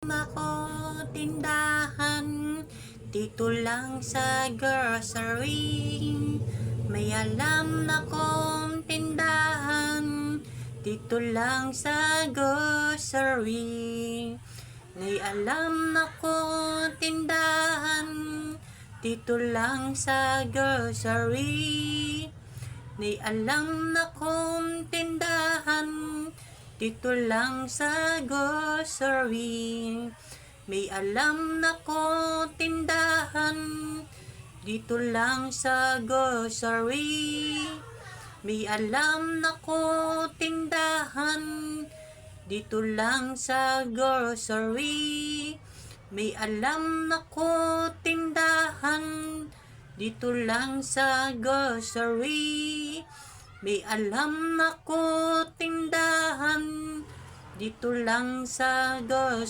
Ako tindahan dito lang sa grocery. May alam na kong tindahan dito lang sa grocery. May alam na kong tindahan dito lang sa grocery. May alam na kong tindahan dito lang sa grocery. May alam na kong tindahan dito lang sa grocery. May alam na kong tindahan dito lang sa grocery. May alam na kong tindahan dito lang sa grocery. May alam na kong tindahan dito lang sa grocery.